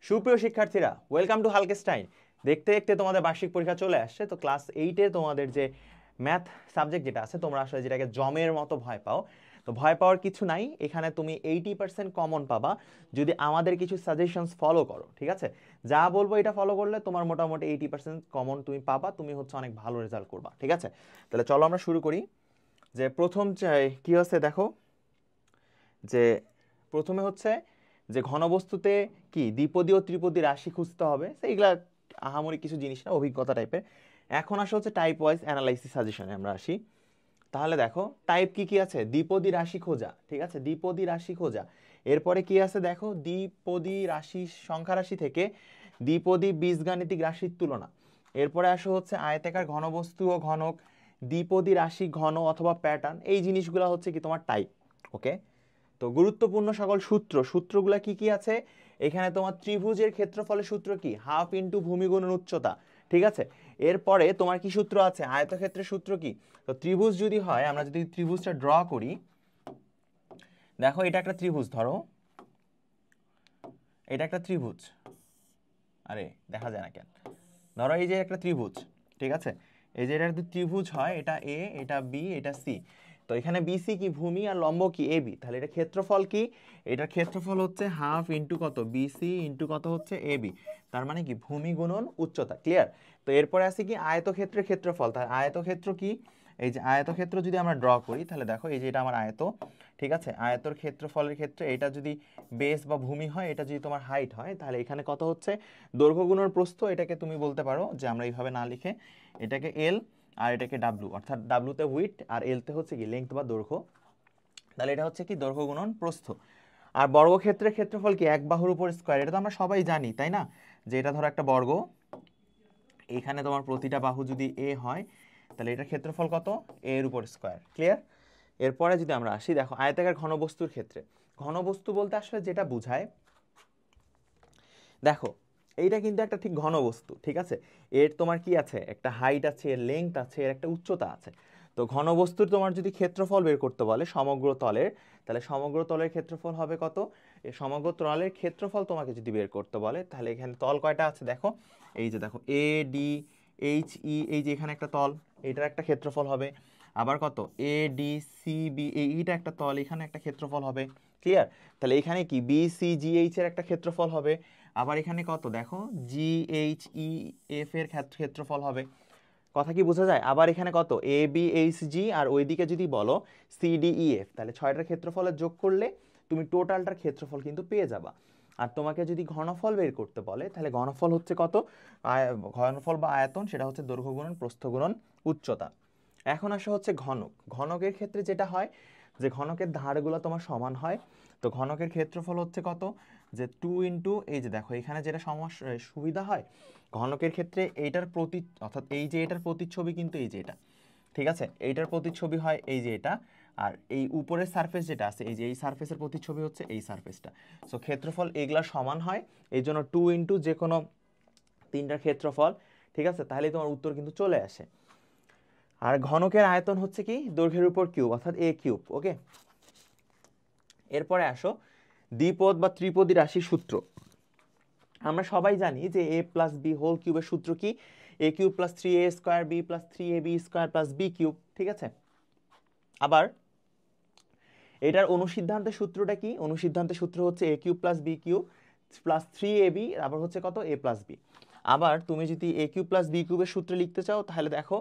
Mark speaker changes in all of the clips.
Speaker 1: সুপ্রিয় শিক্ষার্থীরা, welcome to হালকেস্টাইন। দেখতে দেখতে তোমাদের বার্ষিক পরীক্ষা চলে আসছে। তো ক্লাস 8-এ তোমাদের যে ম্যাথ সাবজেক্ট যেটা আছে, তোমরা আসলে যেটাকে জমের মতো ভয় পাও, তো ভয় পাওয়ার কিছু নাই। এখানে তুমি 80% কমন পাবা যদি আমাদের কিছু সাজেশনস ফলো করো। ঠিক আছে, যা বলবো এটা ফলো করলে তোমার মোটামুটি 80% কমন তুমি পাবা, তুমি হচ্ছে অনেক ভালো রেজাল্ট করবা। ঠিক আছে, তাহলে চলো আমরা শুরু করি। যে প্রথম কি হচ্ছে দেখো, যে প্রথমে হচ্ছে যে ঘনবস্তুতে কি দ্বিপদী ও ত্রিপদী রাশি খুঁজতে হবে, সেইগুলা আহামরি কিছু জিনিস না, অভিজ্ঞতা টাইপের। এখন আসে হচ্ছে টাইপ ওয়াইজ অ্যানালাইসিস সাজেশনে আমরা আসি। তাহলে দেখো টাইপ কি কি আছে, দ্বিপদী রাশি খোঁজা। ঠিক আছে, দ্বিপদী রাশি খোঁজা। এরপরে কি আছে দেখো, দ্বিপদী রাশি সংখ্যা রাশি থেকে দ্বিপদী বীজগাণিতিক রাশির তুলনা। এরপরে আসে হচ্ছে আয়তাকার ঘনবস্তু ও ঘনক, দ্বিপদী রাশি ঘন অথবা প্যাটার্ন। এই জিনিসগুলো হচ্ছে কি তোমার টাইপ। ওকে, তো গুরুত্বপূর্ণ সকল সূত্রগুলা কি কি আছে এখানে? তোমার ত্রিভুজের ক্ষেত্রফলের সূত্র কি? হাফ ইন্টু ভূমি গুণন উচ্চতা। ঠিক আছে, এরপরে তোমার কি সূত্র আছে? আয়তক্ষেত্রের সূত্র কি? তো ত্রিভুজ যদি হয়, আমরা যদি ত্রিভুজটা ড্র করি, দেখো এটা একটা ত্রিভুজ, ধরো এটা একটা ত্রিভুজ। আরে দেখা যায় না কেন? ধরো এই যে একটা ত্রিভুজ। ঠিক আছে, এই যে এটা যদি ত্রিভুজ হয়, এটা এ, এটা বি, এটা সি। তো এখানে বিসি কি? ভূমি, আর লম্ব কি? A B. তাহলে এটা ক্ষেত্রফল কি? এটার ক্ষেত্রফল হচ্ছে হাফ ইন্টু কত? বিসি ইন্টু কত হচ্ছে? A B. তার মানে কি? ভূমি গুণন উচ্চতা। ক্লিয়ার? তো এরপরে আছে কি? আয়তক্ষেত্রের ক্ষেত্রফল। তার আয়তক্ষেত্র কি? এই যে আয়তক্ষেত্র যদি আমরা ড্র করি, তাহলে দেখো এই যে এটা আমার আয়ত। ঠিক আছে, আয়তর ক্ষেত্রফলের ক্ষেত্রে এটা যদি বেস বা ভূমি হয়, এটা যদি তোমার হাইট হয়, তাহলে এখানে কত হচ্ছে? দৈর্ঘ্য গুণন প্রস্থ। এটাকে তুমি বলতে পারো যে আমরা এইভাবে না লিখে এটাকে এল আর এটাকে ডাব্লু, অর্থাৎ ডাব্লুতে উইথ আর এলতে হচ্ছে কি লেংথ বা দৈর্ঘ্য। তাহলে এটা হচ্ছে কি দৈর্ঘ্য গুণন প্রস্থ। আর বর্গক্ষেত্রের ক্ষেত্রফল কি? এক বাহুর উপর স্কয়ার। এটা তো আমরা সবাই জানি, তাই না? যে এটা ধরো একটা বর্গ, এখানে তোমার প্রতিটা বাহু যদি এ হয়, তাহলে এটার ক্ষেত্রফল কত? এ এর উপর স্কয়ার। ক্লিয়ার? এরপরে যদি আমরা আসি, দেখো আয়তাকার ঘনবস্তুর ক্ষেত্রে, ঘনবস্তু বলতে আসলে যেটা বোঝায়, দেখো এইটা কিন্তু একটা ঠিক ঘনবস্তু। ঠিক আছে, এর তোমার কি আছে? একটা হাইট আছে, এর লেংথ আছে, এর একটা উচ্চতা আছে। তো ঘনবস্তুর তোমার যদি ক্ষেত্রফল বের করতে বলে সমগ্র তলের, তাহলে সমগ্র তলের ক্ষেত্রফল হবে কত? এই সমগ্র তলের ক্ষেত্রফল তোমাকে যদি বের করতে বলে, তাহলে এখানে তল কয়টা আছে দেখো, এই যে দেখো এ ডি এইচ ই, এই যে এখানে একটা তল, এটার একটা ক্ষেত্রফল হবে। আবার কত? এ ডি সি বি, এইটা একটা তল, এখানে একটা ক্ষেত্রফল হবে। ক্লিয়ার? তাহলে এখানে কি বি সি জি এইচ এর একটা ক্ষেত্রফল হবে। আবার এখানে কত দেখো, জি এইচ ই এফ এর ক্ষেত্রফল হবে। কথা কি বোঝা যায়? আবার এখানে কত? এ বি এইচ জি, আর ওইদিকে যদি বলো সি ডি ই এফ, তাহলে ছয়টার ক্ষেত্রফলের যোগ করলে তুমি টোটালটার ক্ষেত্রফল কিন্তু পেয়ে যাবা। আর তোমাকে যদি ঘনফল বের করতে বলে, তাহলে ঘনফল হচ্ছে কত? ঘনফল বা আয়তন, সেটা হচ্ছে দৈর্ঘ্য গুণন প্রস্থ গুণন উচ্চতা। এখন আসা হচ্ছে ঘনক। ঘনকের ক্ষেত্রে যেটা হয়, যে ঘনকের ধারগুলো তোমার সমান হয়। তো ঘনকের ক্ষেত্রফল হচ্ছে কত? যে 2 ইন্টু, এই যে দেখো এখানে যেটা সুবিধা হয় ঘনকের ক্ষেত্রে, এইটার প্রতি, অর্থাৎ এই যে এটার প্রতিচ্ছবি কিন্তু এই যে এটা। ঠিক আছে, এইটার প্রতিচ্ছবি হয় এই যে এটা। আর এই উপরের সারফেস যেটা আছে, এই যে এই সারফেসের প্রতিচ্ছবি হচ্ছে এই সারফেসটা। সো ক্ষেত্রফল এগুলা সমান হয়, এই জন্য 2 ইন্টু যে কোনো তিনটার ক্ষেত্রফল। ঠিক আছে, তাহলে তোমার উত্তর কিন্তু চলে আসে। আর ঘনকের আয়তন হচ্ছে কি? দৈর্ঘ্যের উপর কিউব, অর্থাৎ এ কিউব। ওকে, এরপরে আসো দ্বিপদ বা ত্রিপদী রাশির সূত্র। আমরা সবাই জানি যে এ প্লাস বি হোল কিউবের সূত্র কি? A cube plus 3a square B plus 3ab square plus B cube. ঠিক আছে, আবার এটার অনুসিদ্ধান্তের সূত্রটা কি? অনুসিদ্ধান্তের সূত্র হচ্ছে A cube plus B cube plus 3ab, আবার হচ্ছে কত? A plus B. আবার তুমি যদি এ কিউব প্লাস বি কিউবের সূত্র লিখতে চাও, তাহলে দেখো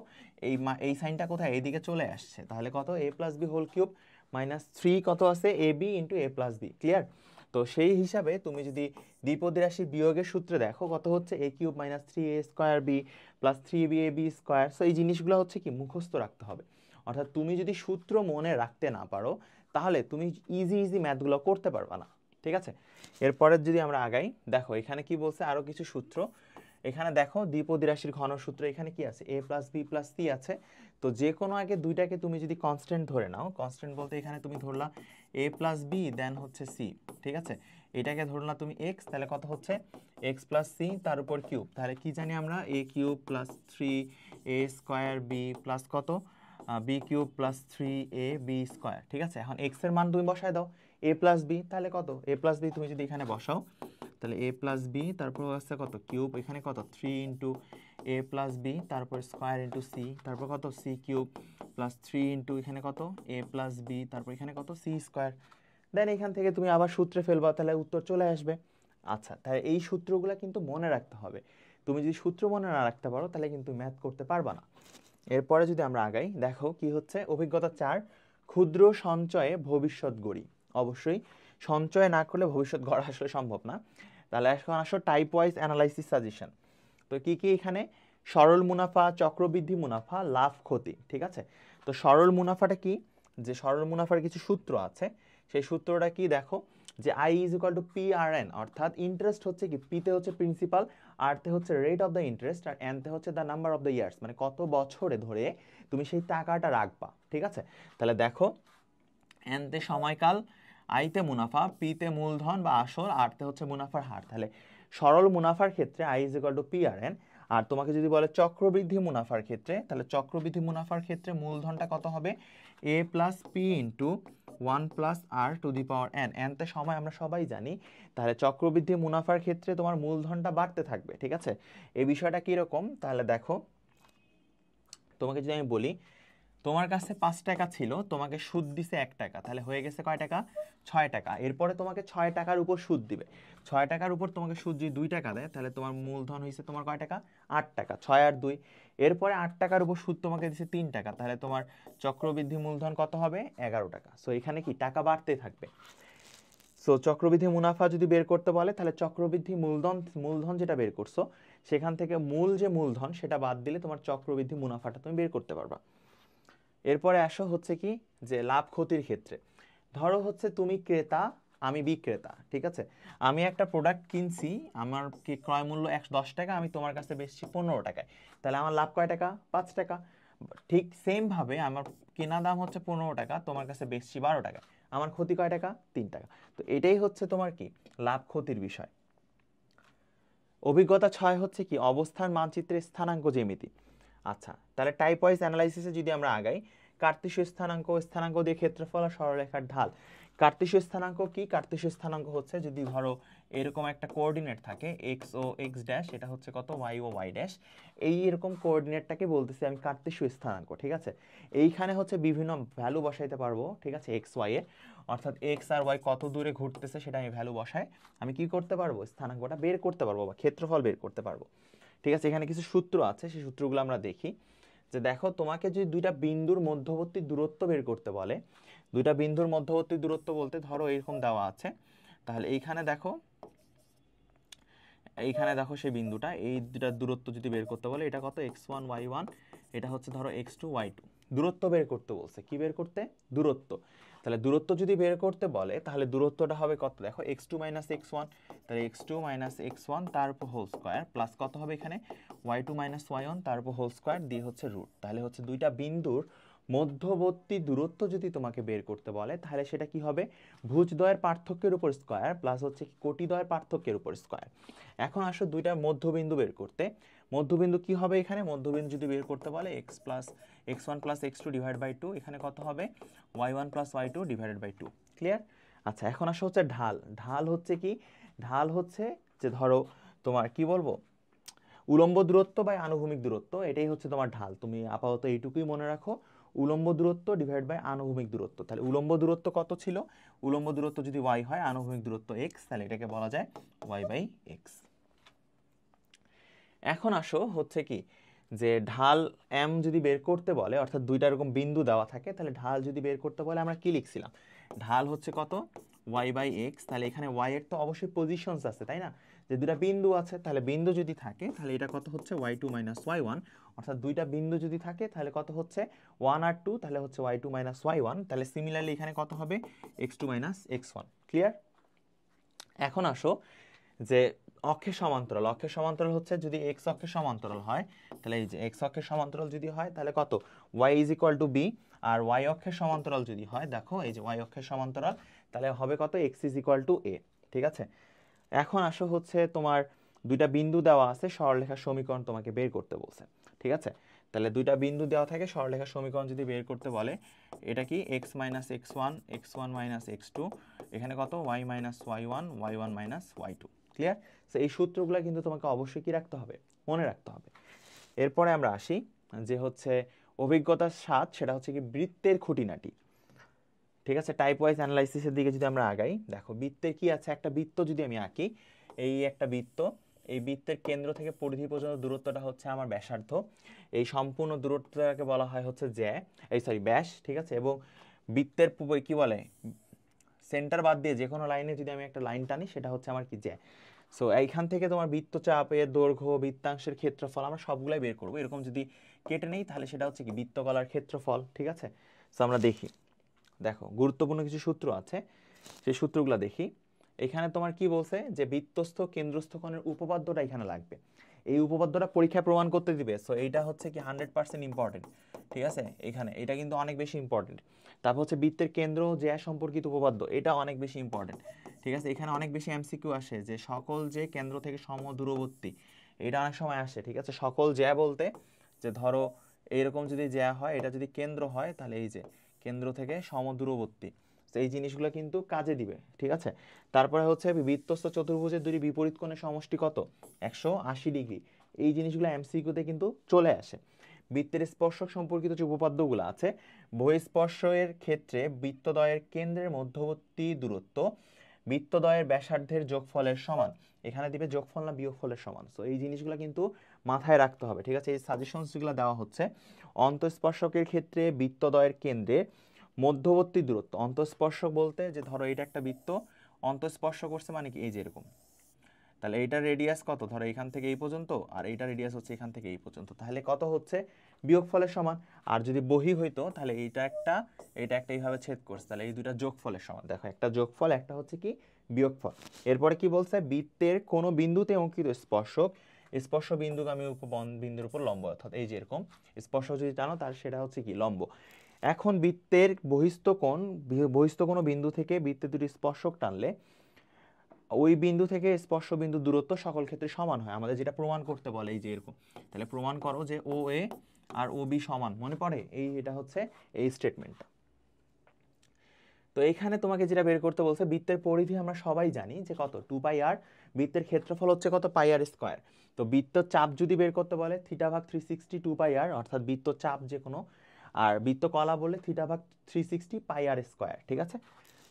Speaker 1: এই সাইনটা কোথায়? এইদিকে চলে আসছে। তাহলে কত? A plus B whole cube minus 3 কত আছে? A B into A plus B. Clear? তো সেই হিসাবে তুমি যদি দ্বিপদী রাশির বিয়োগের সূত্রে দেখো, কত হচ্ছে? A cube minus 3a square B plus 3b A B square. So এই জিনিসগুলো হচ্ছে কি মুখস্থ রাখতে হবে। অর্থাৎ তুমি যদি সূত্র মনে রাখতে না পারো, তাহলে তুমি ইজি ম্যাথগুলো করতে পারবা না। ঠিক আছে, এরপরে যদি আমরা আগাই, দেখো এখানে কি বলছে, আরো কিছু সূত্র। এখানে দেখো দ্বিপদী রাশির ঘন সূত্র, এখানে কি আছে? এ প্লাস বি প্লাস সি আছে। তো যে কোনো আগে দুইটাকে তুমি যদি কনস্ট্যান্ট ধরে নাও, কনস্ট্যান্ট বলতে এখানে তুমি ধরলা এ প্লাস বি, দেন হচ্ছে সি। ঠিক আছে, এটাকে ধরলা তুমি এক্স, তাহলে কত হচ্ছে? এক্স প্লাস সি তার উপর কিউব। তাহলে কি জানি আমরা? A cube plus 3a square B plus কত? B cube plus 3a B square. ঠিক আছে, এখন এক্স এর মান তুমি বসায় দাও, এ প্লাস বি, তাহলে কত? এ প্লাস বি তুমি যদি এখানে বসাও, তাহলে a প্লাস বি তারপর হচ্ছে কত কিউব, এখানে কত 3 ইন্টু a প্লাস বি তারপর স্কোয়ার ইন্টু সি, তারপর কত সি কিউব প্লাস 3 ইন্টু এখানে কত a প্লাস বি তারপর এখানে কত সি স্কোয়ার। দেন এখান থেকে তুমি আবার সূত্রে ফেলবা, তাহলে উত্তর চলে আসবে। আচ্ছা, তাহলে এই সূত্রগুলো কিন্তু মনে রাখতে হবে। তুমি যদি সূত্র মনে না রাখতে পারো তাহলে কিন্তু ম্যাথ করতে পারবা না। এরপরে যদি আমরা আগাই, দেখো কি হচ্ছে অভিজ্ঞতা 4, ক্ষুদ্র সঞ্চয়ে ভবিষ্যৎ গড়ি। অবশ্যই সঞ্চয় না করলে ভবিষ্যৎ গড়া আসলে সম্ভব না। তাহলে এখন আসো টাইপ ওয়াইজ অ্যানালাইসিস সাজেশন। তো কি কি এখানে, সরল মুনাফা, চক্রবৃদ্ধি মুনাফা, লাভ ক্ষতি, ঠিক আছে। তো সরল মুনাফাটা কি, যে সরল মুনাফার কিছু সূত্র আছে, সেই সূত্রটা কি দেখো, যে I is equal to P R N, অর্থাৎ ইন্টারেস্ট হচ্ছে কি, পিতে হচ্ছে প্রিন্সিপাল, আরতে হচ্ছে রেট অফ দ্য ইন্টারেস্ট, আর এনতে হচ্ছে the number of the years, মানে কত বছরে ধরে তুমি সেই টাকাটা রাখবা, ঠিক আছে। তাহলে দেখো এনতে সময়কাল, আইতে মুনাফা, পিতে মূলধন বা আসল, আরতে হচ্ছে মুনাফার হার। তাহলে সরল মুনাফার ক্ষেত্রে I is equal to P R N. আর তোমাকে যদি বলে চক্রবৃদ্ধি মুনাফার ক্ষেত্রে, তাহলে চক্রবৃদ্ধি মুনাফার ক্ষেত্রে মূলধনটা কত হবে, A plus P into 1 plus R to the power N. এনতে সময় আমরা সবাই জানি, তাহলে চক্রবৃদ্ধি মুনাফার ক্ষেত্রে তোমার মূলধনটা বাড়তে থাকবে, ঠিক আছে। এই বিষয়টা কীরকম, তাহলে দেখো তোমাকে যদি আমি বলি তোমার কাছে 5 টাকা ছিল, তোমাকে সুদ দিছে 1 টাকা, তাহলে হয়ে গেছে কয় টাকা, 6 টাকা। এরপরে তোমাকে 6 টাকার উপর সুদ দিবে, 6 টাকার উপর তোমাকে সুদ যদি 2 টাকা দেয়, তাহলে তোমার মূলধন হয়েছে তোমার কয় টাকা, 8 টাকা, 6 আর 2। এরপরে 8 টাকার উপর সুদ তোমাকে দিছে 3 টাকা, তাহলে তোমার চক্রবৃদ্ধি মূলধন কত হবে, 11 টাকা। সো এখানে কি টাকা বাড়তে থাকবে। সো চক্রবৃদ্ধি মুনাফা যদি বের করতে বলে, তাহলে চক্রবৃদ্ধি মূলধন যেটা বের করছো সেখান থেকে মূল যে মূলধন সেটা বাদ দিলে তোমার চক্রবৃদ্ধি মুনাফাটা তুমি বের করতে পারবা। এরপরে আসো হচ্ছে কি, যে লাভ ক্ষতির ক্ষেত্রে, ধরো হচ্ছে তুমি ক্রেতা আমি বিক্রেতা, ঠিক আছে। আমি একটা প্রোডাক্ট কিনছি, আমার কি ক্রয় মূল্য 10 টাকা, আমি তোমার কাছে বেচছি 15 টাকায়, তাহলে আমার লাভ কয় টাকা, 5 টাকা। ঠিক সেম ভাবে আমার কেনা দাম হচ্ছে 15 টাকা, তোমার কাছে বেচছি 12 টাকা, আমার ক্ষতি কয় টাকা, 3 টাকা। তো এটাই হচ্ছে তোমার কি লাভ ক্ষতির বিষয়। অভিজ্ঞতা 6 হচ্ছে কি অবস্থান মানচিত্রের স্থানাঙ্ক জ্যামিতি। আচ্ছা, তাহলে টাইপ ওয়াইজ অ্যানালাইসিসে যদি আমরা আগাই, কার্তেশীয় স্থানাঙ্ক, স্থানাঙ্ক দিয়ে ক্ষেত্রফল আর সরলরেখার ঢাল। কার্তেশীয় স্থানাঙ্ক কি, কার্তেশীয় স্থানাঙ্ক হচ্ছে যদি ধরো এরকম একটা কোঅর্ডিনেট থাকে এক্স ও এক্স ড্যাশ, এটা হচ্ছে কত ওয়াই ও ওয়াই ড্যাশ, এই এরকম কোঅর্ডিনেটটাকে বলতেছি আমি কার্তেশীয় স্থানাঙ্ক, ঠিক আছে। এইখানে হচ্ছে বিভিন্ন ভ্যালু বসাইতে পারবো, ঠিক আছে, এক্স ওয়াই এ, অর্থাৎ এক্স আর ওয়াই কত দূরে ঘুরতেছে সেটা আমি ভ্যালু বসাই, আমি কি করতে পারবো, স্থানাঙ্কটা বের করতে পারবো বা ক্ষেত্রফল বের করতে পারবো, ঠিক আছে। এখানে কিছু সূত্র আছে, সেই সূত্রগুলো আমরা দেখি। যে দেখো তোমাকে যদি দুইটা বিন্দুর মধ্যবর্তী দূরত্ব বের করতে বলে, দুইটা বিন্দুর মধ্যবর্তী দূরত্ব বলতে ধরো এরকম দেওয়া আছে, তাহলে এইখানে দেখো সেই বিন্দুটা, এই দুটার দূরত্ব যদি বের করতে বলে, এটা কত x1 y1, এটা হচ্ছে ধরো x2 y2, দূরত্ব বের করতে বলছে, কি বের করতে, দূরত্ব। তাহলে দূরত্ব যদি বের করতে বলে তাহলে দূরত্বটা হবে কত, দেখো x2 মাইনাস x1, তাহলে x2 মাইনাস x1 তার উপর হোল স্কোয়ার প্লাস কত হবে এখানে y2 মাইনাস y1 তার উপর হোল স্কোয়ার দিয়ে হচ্ছে রুট। তাহলে হচ্ছে দুইটা বিন্দুর মধ্যবর্তী দূরত্ব যদি তোমাকে বের করতে বলে তাহলে সেটা কি হবে, ভুজদ্বয়ের পার্থক্যের উপর স্কোয়ার প্লাস হচ্ছে কোটিদ্বয়ের পার্থক্যের উপর স্কোয়ার। এখন আসো দুইটা মধ্যবিন্দু বের করতে, মধ্যবিন্দু কি হবে, এখানে মধ্যবিন্দু যদি বের করতে বলে x1 plus x2 divide by 2, এখানে কত হবে y1 plus y2 divided by 2, clear. আচ্ছা, এখন আসো হচ্ছে ঢাল। ঢাল হচ্ছে কি, ঢাল হচ্ছে যে ধরো তোমার কি বলবো, উলম্ব দূরত্ব বাই আনুভূমিক দূরত্ব, এটাই হচ্ছে তোমার ঢাল। তুমি আপাতত এইটুকুই মনে রাখো, উলম্ব দূরত্ব ডিভাইড বাই আনুভূমিক দূরত্ব। তাহলে উলম্ব দূরত্ব কত ছিল, উলম্ব দূরত্ব যদি y হয়, আনুভূমিক দূরত্ব x, তাহলে এটাকে বলা যায় y বাই x। এখন আসো হচ্ছে কি, যে ঢাল m যদি বের করতে বলে, অর্থাৎ দুইটা এরকম বিন্দু দেওয়া থাকে, তাহলে ঢাল যদি বের করতে বলে আমরা কি লিখছিলাম, ঢাল হচ্ছে কত y বাই x। তাহলে এখানে y এর তো অবশ্যই পজিশনস আছে, তাই না, যে দুইটা বিন্দু আছে, তাহলে বিন্দু যদি থাকে তাহলে এটা কত হচ্ছে y2 মাইনাস y1, অর্থাৎ দুইটা বিন্দু যদি থাকে তাহলে কত হচ্ছে 1 আর 2, তাহলে হচ্ছে y2 মাইনাস y1, তাহলে সিমিলারলি এখানে কত হবে x2 মাইনাস x1, ক্লিয়ার। এখন আসো যে অক্ষের সমান্তরাল, অক্ষের সমান্তরাল হচ্ছে যদি x অক্ষের সমান্তরাল হয়, তাহলে এই যে x অক্ষের সমান্তরাল যদি হয় তাহলে কত y is equal to b, আর y অক্ষের সমান্তরাল যদি হয়, দেখো এই যে y অক্ষের সমান্তরাল, তাহলে হবে কত x is equal two a, ঠিক আছে। এখন আসো হচ্ছে তোমার দুইটা বিন্দু দেওয়া আছে, সরলরেখার সমীকরণ তোমাকে বের করতে বলছে, ঠিক আছে। তাহলে দুইটা বিন্দু দেওয়া থাকে, সরলরেখার সমীকরণ যদি বের করতে বলে, এটা কি x minus x1 minus x2, এখানে কত y minus y1 minus y2, clear? তো এই সূত্রগুলো কিন্তু তোমাকে অবশ্যই কি রাখতে হবে, মনে রাখতে হবে। এরপরে আমরা আসি যে হচ্ছে অভিজ্ঞতার স্বাদ, সেটা হচ্ছে কি বৃত্তের খুঁটিনাটি। ঠিক আছে, টাইপ ওয়াইজ অ্যানালাইসিসের দিকে যদি আমরা আগাই, দেখো বৃত্তের কি আছে, একটা বৃত্ত যদি আমি আঁকি, এই একটা বৃত্ত, এই বৃত্তের কেন্দ্র থেকে পরিধি পর্যন্ত দূরত্বটা হচ্ছে আমার ব্যাসার্ধ, এই সম্পূর্ণ দূরত্বটাকে বলা হয় হচ্ছে ব্যাস। ঠিক আছে, এবং বৃত্তের কি বলে, সেন্টার বাদ দিয়ে যে কোনো লাইনে যদি আমি একটা লাইন টানি সেটা হচ্ছে আমার কি সো এইখান থেকে তোমার বৃত্তচাপের দৈর্ঘ্য, বৃত্তাংশের ক্ষেত্রফল আমরা সবগুলাই বের করবো। এরকম যদি কেটে নেই তাহলে সেটা হচ্ছে কি বৃত্তকলার ক্ষেত্রফল। ঠিক আছে, সো আমরা দেখি, দেখো গুরুত্বপূর্ণ কিছু সূত্র আছে, সেই সূত্রগুলো দেখি। এখানে তোমার কি বলছে যে বৃত্তস্থ কেন্দ্রস্থ কোণের উপপাদ্যটা এখানে লাগবে, এই উপপাদ্যটা পরীক্ষায় প্রমাণ করতে দিবে। সো এইটা হচ্ছে কি 100% ইম্পর্টেন্ট। ঠিক আছে, এখানে এটা কিন্তু অনেক বেশি ইম্পর্টেন্ট। তারপর হচ্ছে বৃত্তের কেন্দ্র জ্যা সম্পর্কিত উপপাদ্য, এটা অনেক বেশি ইম্পর্টেন্ট। ঠিক আছে, এখানে অনেক বেশি এমসিকিউ আসে যে সকল যে কেন্দ্র থেকে সমদূরবর্তী, এটা অনেক সময় আসে। ঠিক আছে, সকল জ্যা বলতে যে ধরো এইরকম যদি জ্যা হয়, এটা যদি কেন্দ্র হয় তাহলে এই যে কেন্দ্র থেকে সমদূরবর্তী, তো এই জিনিসগুলো কিন্তু কাজে দিবে। ঠিক আছে, তারপরে হচ্ছে বৃত্তস্থ চতুর্ভুজের দুটি বিপরীত কোণের সমষ্টি কত, 180 ডিগ্রি। এই জিনিসগুলো এমসিকিউতে কিন্তু চলে আসে। বৃত্তের স্পর্শক সম্পর্কিত যে উপপাদ্যগুলো আছে, বহিঃস্পর্শের ক্ষেত্রে বৃত্তদ্বয়ের কেন্দ্রের মধ্যবর্তী দূরত্ব বৃত্তদ্বয়ের ব্যাসার্ধের যোগফলের সমান, এখানে দিবে যোগফল না বিয়োগফলের সমান। সো এই জিনিসগুলো কিন্তু মাথায় রাখতে হবে। ঠিক আছে, এই সাজেশনসগুলো দেওয়া হচ্ছে। অন্তঃস্পর্শকের ক্ষেত্রে বৃত্তদ্বয়ের কেন্দ্রে মধ্যবর্তী দূরত্ব, অন্তঃস্পর্শক বলতে যে ধরো এটা একটা বৃত্ত অন্তঃস্পর্শ করছে মানে কি এই যে এরকম, তাহলে এইটার রেডিয়াস কত, ধরো এখান থেকে এই পর্যন্ত, আর এইটার রেডিয়াস হচ্ছে এখান থেকে এই পর্যন্ত, তাহলে কত হচ্ছে বিয়োগফলের সমান। আর যদি বহি হইতো তাহলে এইটা একটা এইভাবে ছেদ করছে, তাহলে এই দুইটা যোগফলের সমান। দেখো একটা যোগফল, একটা হচ্ছে কি বিয়োগফল। এরপরে কি বলছে, বৃত্তের কোনো বিন্দুতে অঙ্কিত স্পর্শক স্পর্শ বিন্দুগামী বিন্দুর উপর লম্ব, অর্থাৎ এই যে এরকম স্পর্শ যদি টানো তার সেটা হচ্ছে কি লম্ব। এখন বৃত্তের বহিস্থ কোনো বিন্দু থেকে বৃত্তের দুটি স্পর্শক টানলে ওই বিন্দু থেকে স্পর্শ বিন্দু দূরত্ব সকল ক্ষেত্রে সমান হয়, আমাদের যেটা প্রমাণ করতে বলে এই যে এরকম। তাহলে প্রমাণ করো যে ও এ আর ও বি সমান, মনে পড়ে এটা হচ্ছে এই স্টেটমেন্টটা। তো এখানে তোমাকে যেটা বের করতে বলছে, বৃত্তের পরিধি আমরা সবাই জানি যে কত 2 পাই আর, বৃত্তের ক্ষেত্রফল হচ্ছে কত পাই আর স্কয়ার। তো বৃত্ত চাপ যদি বের করতে বলে θ/360 2 পাই আর, অর্থাৎ বৃত্ত চাপ যে কোনো, আর বৃত্ত কলা বলে θ/360 পাই আর স্কয়ার। ঠিক আছে,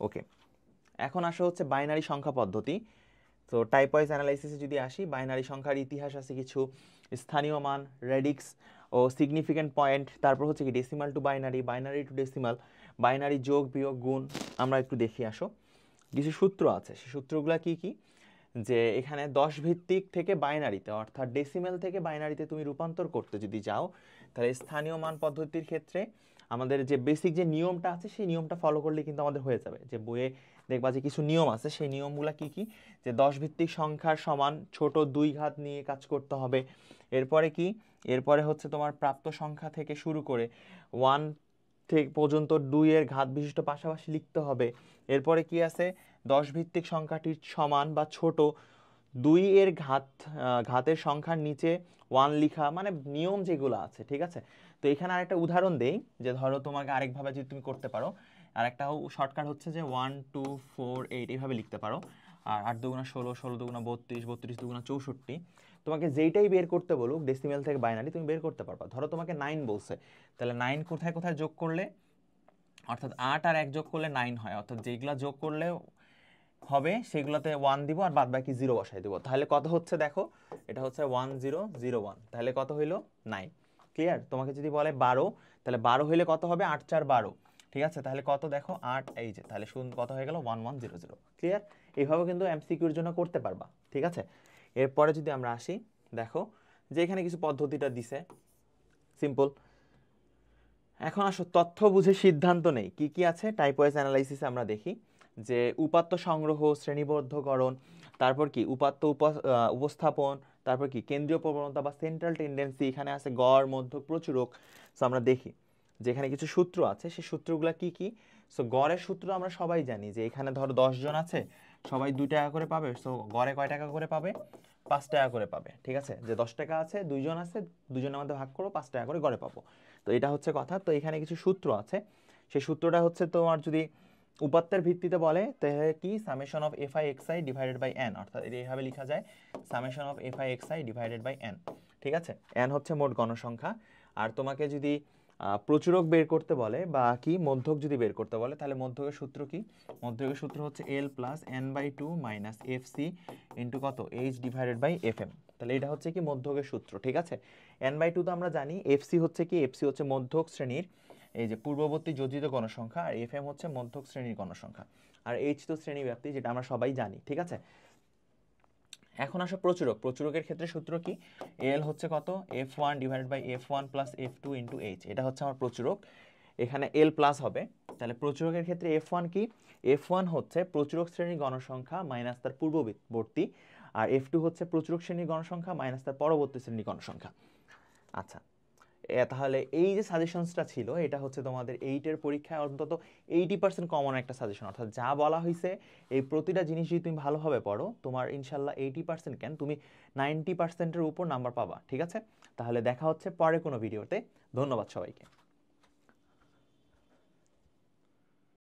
Speaker 1: ওকে। এখন আসা হচ্ছে বাইনারি সংখ্যা পদ্ধতি। তো টাইপ ওয়াইজ অ্যানালাইসিসে যদি আসি, বাইনারি সংখ্যার ইতিহাস আছে কিছু, স্থানীয় মান, রেডিক্স ও সিগনিফিক্যান্ট পয়েন্ট, তারপর হচ্ছে কি decimal two binary, binary two decimal, binary যোগ বিয়োগ গুণ। আমরা একটু দেখি আসো, কিছু সূত্র আছে, সেই সূত্রগুলো কি কি, যে এখানে 10 ভিত্তিক থেকে বাইনারিতে, অর্থাৎ ডেসিমেল থেকে বাইনারিতে তুমি রূপান্তর করতে যদি যাও, তাহলে স্থানীয় মান পদ্ধতির ক্ষেত্রে আমাদের যে বেসিক যে নিয়মটা আছে সেই নিয়মটা ফলো করলে কিন্তু আমাদের হয়ে যাবে। যে বইয়ে দেখবা যে কিছু নিয়ম আছে, সেই নিয়মগুলো কি কি, যে 10 ভিত্তিক সংখ্যার সমান ছোট 2 ঘাত নিয়ে কাজ করতে হবে। এরপরে কি, এরপরে হচ্ছে তোমার প্রাপ্ত সংখ্যা থেকে শুরু করে 1 থেকে পর্যন্ত 2 এর ঘাত বিশিষ্ট পাশাপাশি লিখতে হবে। এরপরে কি আছে, 10 ভিত্তিক সংখ্যাটির সমান বা ছোট 2 এর ঘাতের সংখ্যার নিচে 1 লিখা, মানে নিয়ম যেগুলো আছে। ঠিক আছে, তো এখানে আরেকটা উদাহরণ দেই, যে ধরো তোমাকে আরেকভাবে যদি তুমি করতে পারো, আর একটা শর্টকাট হচ্ছে যে 1 2 4 8 এইভাবে লিখতে পারো। আর 8 দুগুণা 16, 16 দুগুণা 32, 32 দুগুণা 64, তোমাকে যেইটাই বের করতে বলুক ডেসিমেল থেকে বাইনারি তুমি বের করতে পারবা। ধরো তোমাকে 9 বলছে, তাহলে 9 কোথায় কোথায় যোগ করলে, অর্থাৎ 8 আর 1 যোগ করলে 9 হয়, অর্থাৎ যেগুলা যোগ করলে হবে সেগুলোতে 1 দিব আর বাদ বাকি 0 বসাই দিব। তাহলে কত হচ্ছে দেখো, এটা হচ্ছে 1001, তাহলে কত হইলো 9। ক্লিয়ার? তোমাকে যদি বলে 12, তাহলে 12 হইলে কত হবে, 8 4 12। ঠিক আছে, তাহলে কত দেখো 8, এই যে তাহলে কত হয়ে গেল 1100। ক্লিয়ার? এইভাবে কিন্তু এমসিকিউর জন্য করতে পারবা। ঠিক আছে, এরপরে যদি আমরা আসি, দেখো যে এখানে কিছু পদ্ধতিটা দিছে, সিম্পল। এখন আসো তথ্য বুঝে সিদ্ধান্ত নেই, কি কি আছে টাইপ ওয়াইজ অ্যানালাইসিসে আমরা দেখি, যে উপাত্ত সংগ্রহ, শ্রেণীবদ্ধকরণ, তারপর কি উপাত্ত উপস্থাপন, তারপর কি কেন্দ্রীয় প্রবণতা বা সেন্ট্রাল টেন্ডেন্সি, এখানে আছে গড়, মধ্যক, প্রচুরক। সো আমরা দেখি যে এখানে কিছু সূত্র আছে, সেই সূত্রগুলো কি কি। সো গড়ের সূত্র আমরা সবাই জানি, যে এখানে ধরো 10 জন আছে, সবাই 2 টাকা করে পাবে। সো গড়ে কয় টাকা করে পাবে, 5 টাকা করে পাবে। ঠিক আছে, যে 10 টাকা আছে, 2 জন আছে, 2 জনের মধ্যে ভাগ করো, 5 টাকা করে গড়ে পাবো। তো এটা হচ্ছে কথা। তো এখানে কিছু সূত্র আছে, সেই সূত্রটা হচ্ছে তোমার যদি উপাত্তের ভিত্তিতে বলে তাহলে কি summation of f i x i divided by n, অর্থাৎ এইভাবে লেখা যায় summation of f i x i divided by n. ঠিক আছে, এন হচ্ছে মোট গণসংখ্যা। আর তোমাকে যদি প্রচুরক বের করতে বলে বা কি মধ্যক যদি বের করতে বলে, তাহলে মধ্যকের সূত্র কি? মধ্যকের সূত্র হচ্ছে L plus N by two minus F C into কত H divided by F M. তাহলে এটা হচ্ছে কি মধ্যকের সূত্র। ঠিক আছে, এন বাই টু তো আমরা জানি, এফ সি হচ্ছে কি, এফ সি হচ্ছে মধ্যক শ্রেণীর এই যে পূর্ববর্তী যোজিত গণসংখ্যা, আর এফ এম হচ্ছে মধ্যক শ্রেণীর গণসংখ্যা, আর এইচ তো শ্রেণী ব্যাপ্তি, যেটা আমরা সবাই জানি। ঠিক আছে, এখন আসো প্রচুরক। প্রচুরকের ক্ষেত্রে সূত্র কি? এল হচ্ছে কত, f one divided by f one plus f two into h. এটা হচ্ছে আমার প্রচুরক, এখানে এল প্লাস হবে। তাহলে প্রচুরকের ক্ষেত্রে এফ ওয়ান কি? এফ ওয়ান হচ্ছে প্রচুরক শ্রেণীর গণসংখ্যা মাইনাস তার পূর্ববর্তী, আর এফ টু হচ্ছে প্রচুরক শ্রেণীর গণসংখ্যা মাইনাস তার পরবর্তী শ্রেণীর গণসংখ্যা। আচ্ছা, তাহলে এই যে সাজেশনসটা ছিল, এটা হচ্ছে তোমাদের 8-এর পরীক্ষায় অন্তত 80% কমন একটা সাজেশন। অর্থাৎ যা বলা হয়েছে এই প্রতিটা জিনিস যদি তুমি ভালোভাবে পড়ো, তোমার ইনশাল্লাহ 80% কেন, তুমি 90%-এর উপর নাম্বার পাবা। ঠিক আছে, তাহলে দেখা হচ্ছে পরে কোনো ভিডিওতে। ধন্যবাদ সবাইকে।